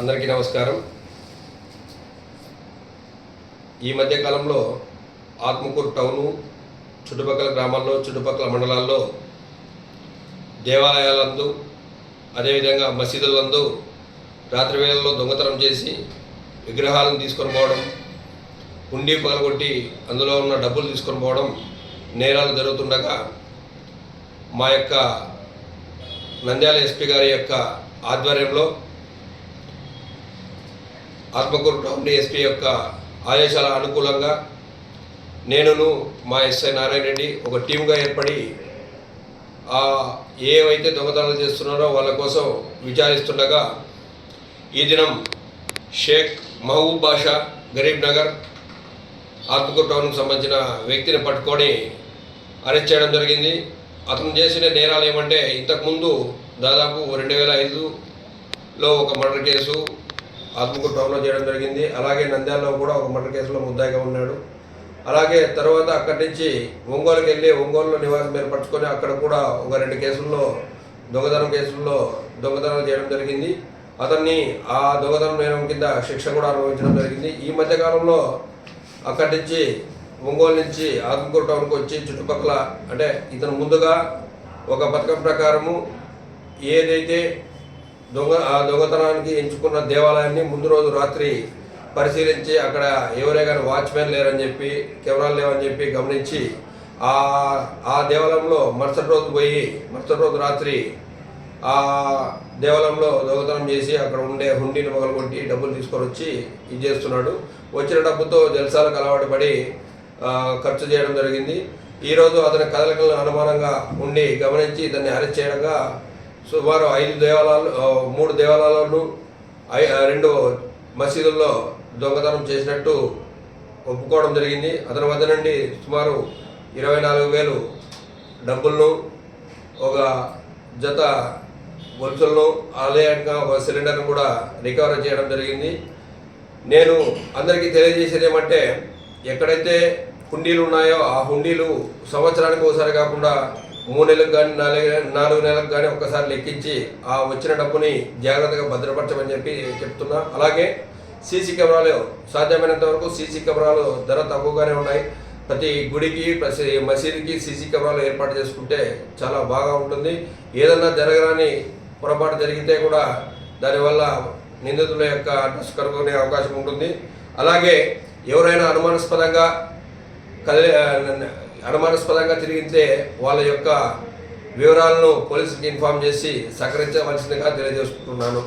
అందరికీ నమస్కారం. ఈ మధ్య కాలంలో ఆత్మకూరు టౌను చుట్టుపక్కల గ్రామాల్లో చుట్టుపక్కల మండలాల్లో దేవాలయాలందు అదేవిధంగా మసీదులందు రాత్రి వేళల్లో దొంగతనం చేసి విగ్రహాలను తీసుకొని పోవడం, హుండీ పగలగొట్టి అందులో ఉన్న డబ్బులు తీసుకొని పోవడం నేరాలు జరుగుతుండగా మా యొక్క నంద్యాల ఎస్పీ గారి యొక్క ఆధ్వర్యంలో ఆత్మకూరు టౌన్ ఎస్పీ యొక్క ఆదేశాల అనుకూలంగా నేనును మా ఎస్ఐ నారాయణ రెడ్డి ఒక టీమ్గా ఏర్పడి ఏవైతే దొంగతనాలు చేస్తున్నారో వాళ్ళ కోసం విచారిస్తుండగా ఈ దినం షేక్ మహబూబ్ బాషా గరీబ్ నగర్ ఆత్మకూరు టౌన్కు సంబంధించిన వ్యక్తిని పట్టుకొని అరెస్ట్ చేయడం జరిగింది. అతను చేసిన నేరాలు ఏమంటే ఇంతకుముందు దాదాపు 2005లో ఒక మర్డర్ కేసు ఆత్మకూరు టౌన్లో చేయడం జరిగింది. అలాగే నంద్యాలలో కూడా ఒక మర్డర్ కేసులో ముద్దాయిగా ఉన్నాడు. అలాగే తర్వాత అక్కడి నుంచి ఒంగోలుకి వెళ్ళి ఒంగోలులో నివాసం ఏర్పరచుకొని అక్కడ కూడా ఒక 2 కేసుల్లో దొంగతనం చేయడం జరిగింది. అతన్ని ఆ దొంగతనం నేరం కింద శిక్ష కూడా అనుభవించడం జరిగింది. ఈ మధ్యకాలంలో అక్కడి నుంచి ఒంగోలు నుంచి ఆత్మకూరు టౌన్కి వచ్చి చుట్టుపక్కల అంటే ఇతను ముందుగా ఒక పథకం ప్రకారము ఏదైతే దొంగతనానికి ఎంచుకున్న దేవాలయాన్ని ముందు రోజు రాత్రి పరిశీలించి అక్కడ ఎవరే కానీ వాచ్మెన్ లేరని చెప్పి కెమెరాలు లేవని చెప్పి గమనించి ఆ దేవాలయంలో మరుసటి రోజు రాత్రి ఆ దేవాలయంలో దొంగతనం చేసి అక్కడ ఉండే హుండీని పగలగొట్టి డబ్బులు తీసుకొని వచ్చి ఇది చేస్తున్నాడు. వచ్చిన డబ్బుతో జల్సాలకు అలవాటు పడి ఖర్చు చేయడం జరిగింది. ఈరోజు అతని కదలికలను అనుమానంగా ఉండి గమనించి ఇతన్ని అరెస్ట్ చేయడంగా సుమారు 3 దేవాలయాలను 2 మసీదుల్లో దొంగతనం చేసినట్టు ఒప్పుకోవడం జరిగింది. అతని వద్ద నుండి సుమారు 24,000 డబ్బులను, ఒక జత గొలుసులను, ఆలయంగా ఒక సిలిండర్ను కూడా రికవర్ చేయడం జరిగింది. నేను అందరికీ తెలియజేసేది ఏమంటే ఎక్కడైతే హుండీలు ఉన్నాయో ఆ హుండీలు సంవత్సరానికి ఒకసారి కాకుండా 3 నెలలకు కానీ 4 నెలలకు కానీ ఒక్కసారి లెక్కించి ఆ వచ్చిన డబ్బుని జాగ్రత్తగా భద్రపరచమని చెప్పి చెప్తున్నా. అలాగే సీసీ కెమెరాలు సాధ్యమైనంత వరకు సీసీ కెమెరాలు ధర తక్కువగానే ఉన్నాయి. ప్రతి గుడికి ప్రతి మసీదుకి సీసీ కెమెరాలు ఏర్పాటు చేసుకుంటే చాలా బాగా ఉంటుంది. ఏదన్నా జరగరాని పొరపాటు జరిగితే కూడా దానివల్ల నిందితుల యొక్క అడ్రస్ కనుగొనే అవకాశం ఉంటుంది. అలాగే ఎవరైనా అనుమానాస్పదంగా తిరిగితే వాళ్ళ యొక్క వివరాలను పోలీసులకు ఇన్ఫార్మ్ చేసి సహకరించవలసిందిగా తెలియజేసుకుంటున్నాను.